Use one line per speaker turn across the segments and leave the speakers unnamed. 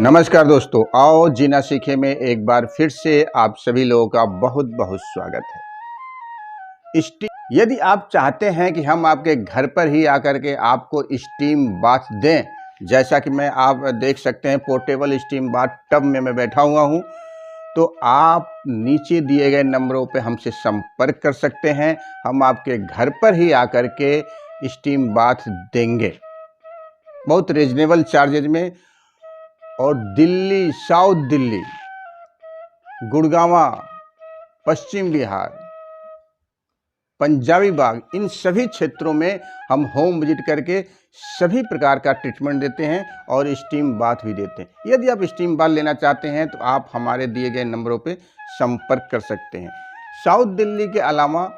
नमस्कार दोस्तों, आओ जीना सीखे में एक बार फिर से आप सभी लोगों का बहुत बहुत स्वागत है। यदि आप चाहते हैं कि हम आपके घर पर ही आकर के आपको स्टीम बाथ दें, जैसा कि आप देख सकते हैं पोर्टेबल स्टीम बाथ टब में मैं बैठा हुआ हूं, तो आप नीचे दिए गए नंबरों पे हमसे संपर्क कर सकते हैं। हम आपके घर पर ही आकर के स्टीम बाथ देंगे बहुत रीजनेबल चार्जेज में। और दिल्ली, साउथ दिल्ली, गुड़गांव, पश्चिम बिहार, पंजाबी बाग, इन सभी क्षेत्रों में हम होम विजिट करके सभी प्रकार का ट्रीटमेंट देते हैं और स्टीम बाथ भी देते हैं। यदि आप स्टीम बाथ लेना चाहते हैं तो आप हमारे दिए गए नंबरों पे संपर्क कर सकते हैं। साउथ दिल्ली के अलावा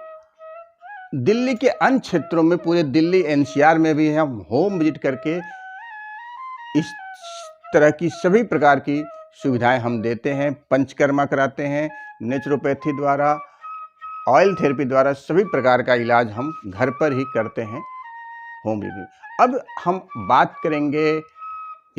दिल्ली के अन्य क्षेत्रों में, पूरे दिल्ली एनसीआर में भी हम होम विजिट करके इस तरह की सभी प्रकार की सुविधाएं हम देते हैं। पंचकर्मा कराते हैं, नेचुरोपैथी द्वारा, ऑयल थेरेपी द्वारा सभी प्रकार का इलाज हम घर पर ही करते हैं होम विजिट। अब हम बात करेंगे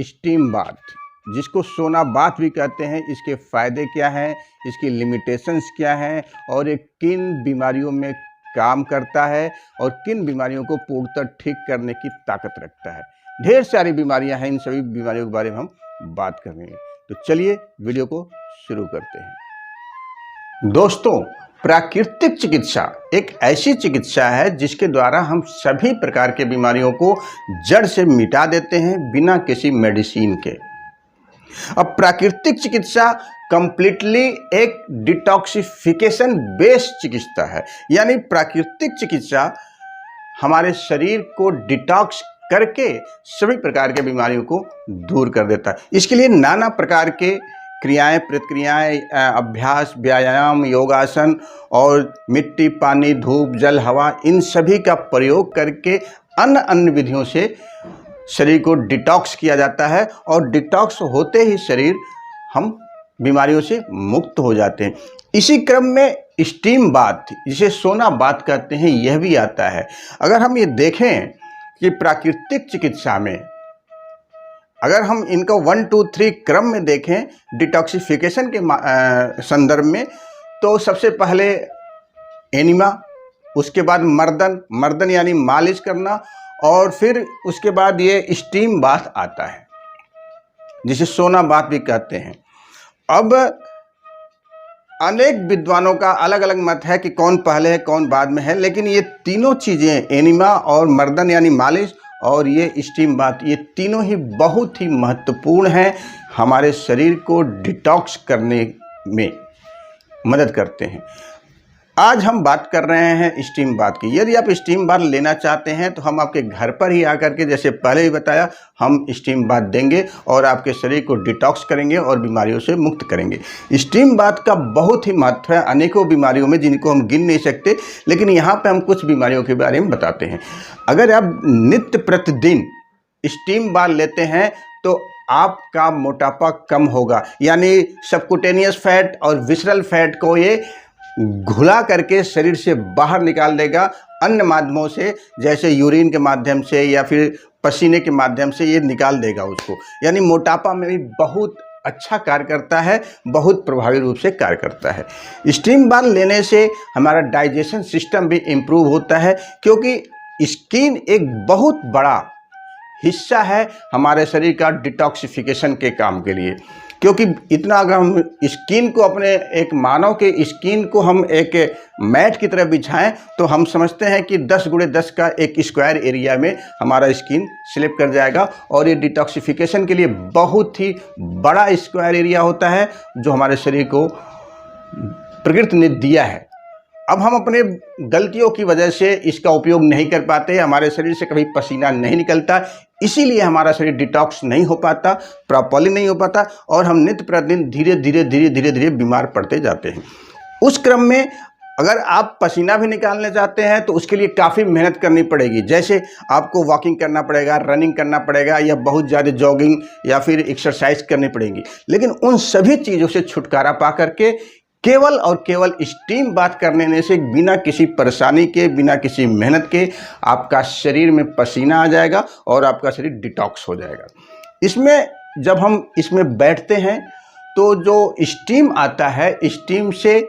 स्टीम बाथ, जिसको सोना बाथ भी कहते हैं। इसके फ़ायदे क्या हैं, इसकी लिमिटेशंस क्या हैं और ये किन बीमारियों में काम करता है और किन बीमारियों को पूर्णतः ठीक करने की ताकत रखता है। ढेर सारी बीमारियां हैं, इन सभी बीमारियों के बारे में हम बात करेंगे। तो चलिए वीडियो को शुरू करते हैं। दोस्तों, प्राकृतिक चिकित्सा एक ऐसी चिकित्सा है जिसके द्वारा हम सभी प्रकार के बीमारियों को जड़ से मिटा देते हैं बिना किसी मेडिसिन के। अब प्राकृतिक चिकित्सा कंप्लीटली एक डिटॉक्सिफिकेशन बेस्ड चिकित्सा है, यानी प्राकृतिक चिकित्सा हमारे शरीर को डिटॉक्स करके सभी प्रकार के बीमारियों को दूर कर देता है। इसके लिए नाना प्रकार के क्रियाएं, प्रतिक्रियाएं, अभ्यास, व्यायाम, योगासन और मिट्टी, पानी, धूप, जल, हवा, इन सभी का प्रयोग करके अन्य विधियों से शरीर को डिटॉक्स किया जाता है और डिटॉक्स होते ही शरीर हम बीमारियों से मुक्त हो जाते हैं। इसी क्रम में स्टीम बाथ, जिसे सोना बाथ कहते हैं, यह भी आता है। अगर हम ये देखें कि प्राकृतिक चिकित्सा में अगर हम इनको 1, 2, 3 क्रम में देखें डिटॉक्सिफिकेशन के संदर्भ में, तो सबसे पहले एनिमा, उसके बाद मर्दन यानी मालिश करना, और फिर उसके बाद ये स्टीम बाथ आता है जिसे सोना बाथ भी कहते हैं। अब अनेक विद्वानों का अलग अलग मत है कि कौन पहले है कौन बाद में है, लेकिन ये तीनों चीज़ें, एनिमा और मर्दन यानी मालिश और ये स्टीम बाथ, ये तीनों ही बहुत ही महत्वपूर्ण हैं, हमारे शरीर को डिटॉक्स करने में मदद करते हैं। आज हम बात कर रहे हैं स्टीम बाथ की। यदि आप स्टीम बाथ लेना चाहते हैं तो हम आपके घर पर ही आकर के, जैसे पहले ही बताया, हम स्टीम बाथ देंगे और आपके शरीर को डिटॉक्स करेंगे और बीमारियों से मुक्त करेंगे। स्टीम बाथ का बहुत ही महत्व है अनेकों बीमारियों में, जिनको हम गिन नहीं सकते, लेकिन यहाँ पे हम कुछ बीमारियों के बारे में बताते हैं। अगर आप नित्य प्रतिदिन स्टीम बाथ लेते हैं तो आपका मोटापा कम होगा, यानी सबक्यूटेनियस फैट और विसरल फैट को ये घुला करके शरीर से बाहर निकाल देगा अन्य माध्यमों से, जैसे यूरिन के माध्यम से या फिर पसीने के माध्यम से ये निकाल देगा उसको। यानी मोटापा में भी बहुत अच्छा कार्य करता है, बहुत प्रभावी रूप से कार्य करता है। स्टीम बाथ लेने से हमारा डाइजेशन सिस्टम भी इम्प्रूव होता है, क्योंकि स्किन एक बहुत बड़ा हिस्सा है हमारे शरीर का डिटॉक्सिफिकेशन के काम के लिए। क्योंकि इतना अगर हम स्किन को, अपने एक मानव के स्किन को हम एक मैट की तरह बिछाएं तो हम समझते हैं कि 10 × 10 का एक स्क्वायर एरिया में हमारा स्किन स्लिप कर जाएगा, और ये डिटॉक्सिफिकेशन के लिए बहुत ही बड़ा स्क्वायर एरिया होता है जो हमारे शरीर को प्रकृति ने दिया है। अब हम अपने गलतियों की वजह से इसका उपयोग नहीं कर पाते, हमारे शरीर से कभी पसीना नहीं निकलता, इसीलिए हमारा शरीर डिटॉक्स नहीं हो पाता, प्रॉपर्ली नहीं हो पाता, और हम नित्य प्रतिदिन धीरे धीरे बीमार पड़ते जाते हैं। उस क्रम में अगर आप पसीना भी निकालने चाहते हैं तो उसके लिए काफ़ी मेहनत करनी पड़ेगी। जैसे आपको वॉकिंग करना पड़ेगा, रनिंग करना पड़ेगा, या बहुत ज़्यादा जॉगिंग या फिर एक्सरसाइज करनी पड़ेगी। लेकिन उन सभी चीज़ों से छुटकारा पा करके केवल और केवल स्टीम बाथ करने से बिना किसी परेशानी के, बिना किसी मेहनत के आपका शरीर में पसीना आ जाएगा और आपका शरीर डिटॉक्स हो जाएगा। इसमें जब हम इसमें बैठते हैं तो जो स्टीम आता है, स्टीम से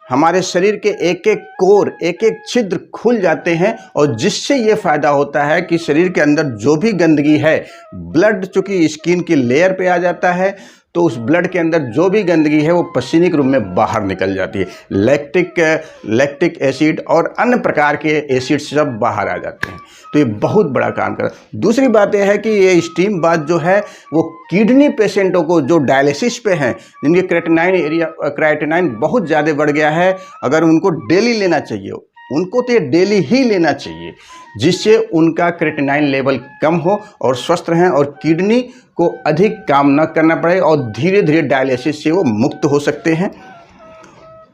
हमारे शरीर के एक एक कोर, एक एक छिद्र खुल जाते हैं और जिससे ये फ़ायदा होता है कि शरीर के अंदर जो भी गंदगी है, ब्लड चूँकि स्किन की लेयर पे आ जाता है तो उस ब्लड के अंदर जो भी गंदगी है वो पसीने के रूप में बाहर निकल जाती है। लैक्टिक एसिड और अन्य प्रकार के एसिड सब बाहर आ जाते हैं। तो ये बहुत बड़ा काम कर रहा है। दूसरी बात यह है कि ये स्टीम बाथ जो है वो किडनी पेशेंटों को जो डायलिसिस पे हैं, जिनके क्रिएटिनाइन बहुत ज़्यादा बढ़ गया है, अगर उनको डेली लेना चाहिए, उनको तो ये डेली ही लेना चाहिए, जिससे उनका क्रिएटिनाइन लेवल कम हो और स्वस्थ रहें और किडनी को अधिक काम न करना पड़े और धीरे धीरे डायलिसिस से वो मुक्त हो सकते हैं।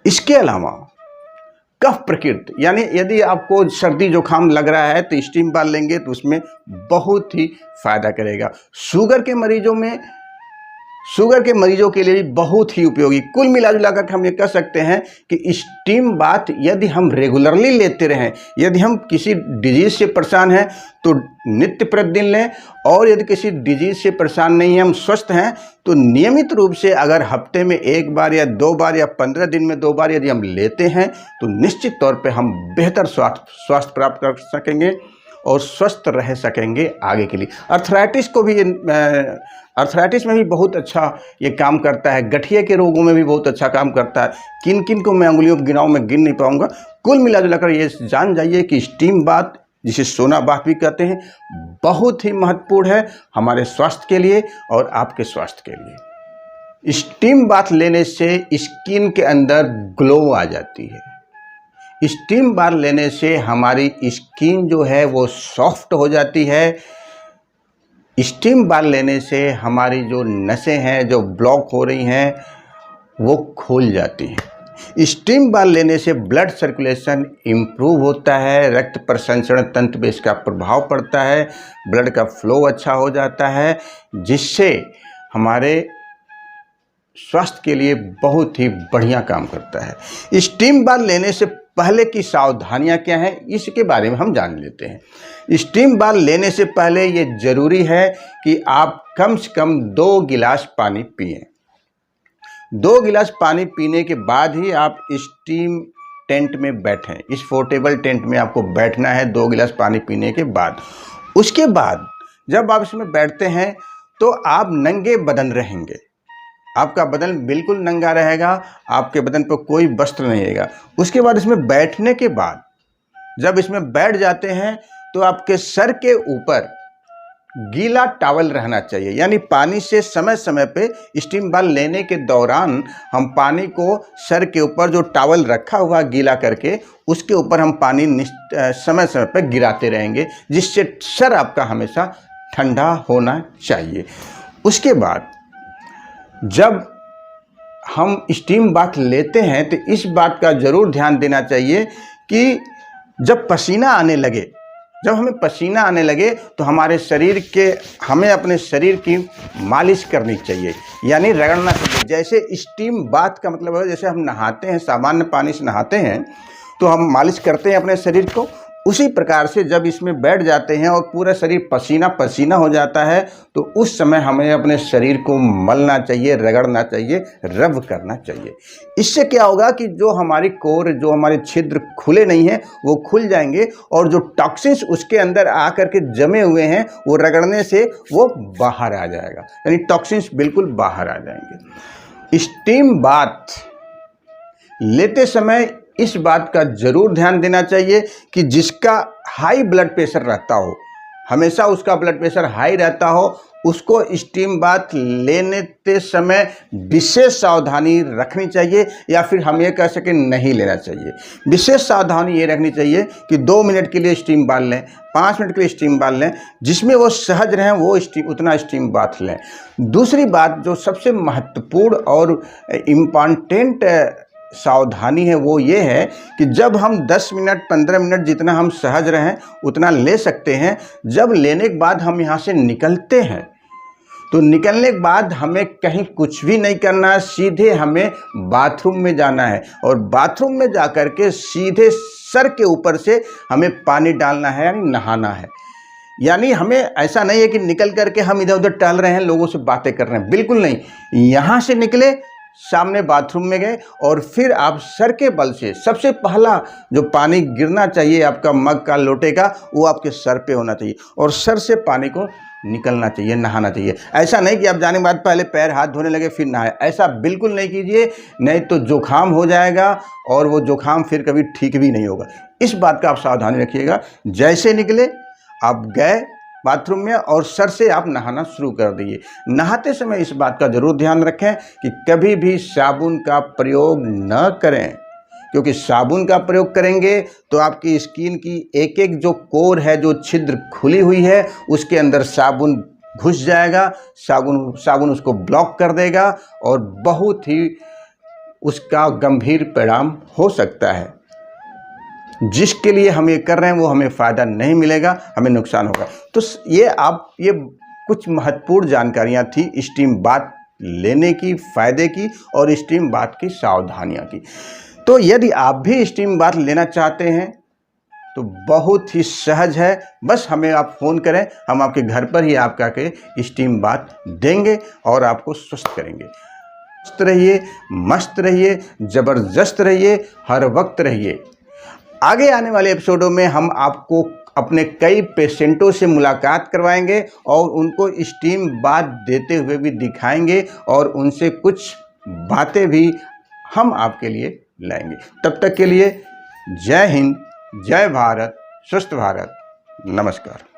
इसके अलावा कफ प्रकृति, यानी यदि आपको सर्दी जुकाम लग रहा है तो स्टीम बाथ लेंगे तो उसमें बहुत ही फायदा करेगा। शुगर के मरीजों के लिए भी बहुत ही उपयोगी। कुल मिला जुला कर हम ये कह सकते हैं कि स्टीम बाथ यदि हम रेगुलरली लेते रहें, यदि हम किसी डिजीज़ से परेशान हैं तो नित्य प्रतिदिन लें, और यदि किसी डिजीज़ से परेशान नहीं हैं, हम स्वस्थ हैं, तो नियमित रूप से अगर हफ्ते में 1 बार या 2 बार या 15 दिन में 2 बार यदि हम लेते हैं तो निश्चित तौर पे हम बेहतर स्वास्थ्य प्राप्त कर सकेंगे और स्वस्थ रह सकेंगे आगे के लिए। अर्थराइटिस में भी बहुत अच्छा ये काम करता है, गठिया के रोगों में भी बहुत अच्छा काम करता है। किन किन को मैं उंगलियों के गिनाव में गिन नहीं पाऊंगा। कुल मिला जुलाकर ये जान जाइए कि स्टीम बाथ, जिसे सोना बाथ भी कहते हैं, बहुत ही महत्वपूर्ण है हमारे स्वास्थ्य के लिए और आपके स्वास्थ्य के लिए। स्टीम बाथ लेने से स्किन के अंदर ग्लो आ जाती है। स्टीम बाथ लेने से हमारी स्किन जो है वो सॉफ्ट हो जाती है। स्टीम बाथ लेने से हमारी जो नसें हैं जो ब्लॉक हो रही हैं वो खोल जाती हैं। स्टीम बाथ लेने से ब्लड सर्कुलेशन इम्प्रूव होता है, रक्त प्रसंचरण तंत्र पे इसका प्रभाव पड़ता है, ब्लड का फ्लो अच्छा हो जाता है, जिससे हमारे स्वास्थ्य के लिए बहुत ही बढ़िया काम करता है। स्टीम बाथ लेने से पहले की सावधानियां क्या हैं, इसके बारे में हम जान लेते हैं। स्टीम बाथ लेने से पहले ये जरूरी है कि आप कम से कम 2 गिलास पानी पिएं। 2 गिलास पानी पीने के बाद ही आप स्टीम टेंट में बैठें। इस पोर्टेबल टेंट में आपको बैठना है 2 गिलास पानी पीने के बाद। उसके बाद जब आप इसमें बैठते हैं तो आप नंगे बदन रहेंगे। आपका बदन बिल्कुल नंगा रहेगा, आपके बदन पर कोई वस्त्र नहीं रहेगा। उसके बाद इसमें बैठने के बाद जब इसमें बैठ जाते हैं तो आपके सर के ऊपर गीला टॉवल रहना चाहिए। यानी पानी से समय समय पे स्टीम बाथ लेने के दौरान हम पानी को सर के ऊपर जो टॉवल रखा हुआ गीला करके उसके ऊपर हम पानी समय समय पे गिराते रहेंगे, जिससे सर आपका हमेशा ठंडा होना चाहिए। उसके बाद जब हम स्टीम बाथ लेते हैं तो इस बात का ज़रूर ध्यान देना चाहिए कि जब पसीना आने लगे, जब हमें पसीना आने लगे तो हमें अपने शरीर की मालिश करनी चाहिए, यानी रगड़ना चाहिए। जैसे स्टीम बाथ का मतलब है जैसे हम नहाते हैं, सामान्य पानी से नहाते हैं तो हम मालिश करते हैं अपने शरीर को, उसी प्रकार से जब इसमें बैठ जाते हैं और पूरा शरीर पसीना पसीना हो जाता है तो उस समय हमें अपने शरीर को मलना चाहिए, रगड़ना चाहिए, रब करना चाहिए। इससे क्या होगा कि जो हमारी कोर, जो हमारे छिद्र खुले नहीं हैं वो खुल जाएंगे और जो टॉक्सिन्स उसके अंदर आकर के जमे हुए हैं वो रगड़ने से वो बाहर आ जाएगा, यानी टॉक्सिन्स बिल्कुल बाहर आ जाएंगे। स्टीम बाथ लेते समय इस बात का जरूर ध्यान देना चाहिए कि जिसका हाई ब्लड प्रेशर रहता हो, हमेशा उसका ब्लड प्रेशर हाई रहता हो, उसको स्टीम बाथ लेने के समय विशेष सावधानी रखनी चाहिए, या फिर हम ये कह सकें नहीं लेना चाहिए। विशेष सावधानी ये रखनी चाहिए कि 2 मिनट के लिए स्टीम बाथ लें, 5 मिनट के लिए स्टीम बाथ लें, जिसमें वो सहज रहें वो उतना स्टीम बाथ लें। दूसरी बात जो सबसे महत्वपूर्ण और इम्पॉर्टेंट सावधानी है वो ये है कि जब हम 10 मिनट 15 मिनट जितना हम सहज रहें उतना ले सकते हैं। जब लेने के बाद हम यहाँ से निकलते हैं तो निकलने के बाद हमें कहीं कुछ भी नहीं करना है, सीधे हमें बाथरूम में जाना है और बाथरूम में जाकर के सीधे सर के ऊपर से हमें पानी डालना है, यानी नहाना है। यानी हमें ऐसा नहीं है कि निकल करके हम इधर उधर टहल रहे हैं, लोगों से बातें कर रहे हैं, बिल्कुल नहीं। यहाँ से निकले, सामने बाथरूम में गए और फिर आप सर के बल से सबसे पहला जो पानी गिरना चाहिए आपका मग का, लोटे का, वो आपके सर पे होना चाहिए और सर से पानी को निकलना चाहिए, नहाना चाहिए। ऐसा नहीं कि आप जाने के बाद पहले पैर हाथ धोने लगे फिर नहाए, ऐसा बिल्कुल नहीं कीजिए, नहीं तो जुकाम हो जाएगा और वो जुकाम फिर कभी ठीक भी नहीं होगा। इस बात का आप सावधानी रखिएगा। जैसे निकले आप गए बाथरूम में और सर से आप नहाना शुरू कर दीजिए। नहाते समय इस बात का ज़रूर ध्यान रखें कि कभी भी साबुन का प्रयोग न करें, क्योंकि साबुन का प्रयोग करेंगे तो आपकी स्किन की एक एक जो कोर है, जो छिद्र खुली हुई है, उसके अंदर साबुन घुस जाएगा, साबुन उसको ब्लॉक कर देगा और बहुत ही उसका गंभीर परिणाम हो सकता है। जिसके लिए हम ये कर रहे हैं वो हमें फ़ायदा नहीं मिलेगा, हमें नुकसान होगा। तो ये कुछ महत्वपूर्ण जानकारियाँ थी स्टीम बाथ लेने की, फ़ायदे की और स्टीम बाथ की सावधानियाँ की। तो यदि आप भी स्टीम बाथ लेना चाहते हैं तो बहुत ही सहज है, बस हमें आप फ़ोन करें, हम आपके घर पर ही आपका के स्टीम बाथ देंगे और आपको स्वस्थ करेंगे। स्वस्थ रहिए, मस्त रहिए, ज़बरदस्त रहिए, हर वक्त रहिए। आगे आने वाले एपिसोडों में हम आपको अपने कई पेशेंटों से मुलाकात करवाएंगे और उनको स्टीम बाथ देते हुए भी दिखाएंगे और उनसे कुछ बातें भी हम आपके लिए लाएंगे। तब तक के लिए जय हिंद, जय भारत, स्वस्थ भारत, नमस्कार।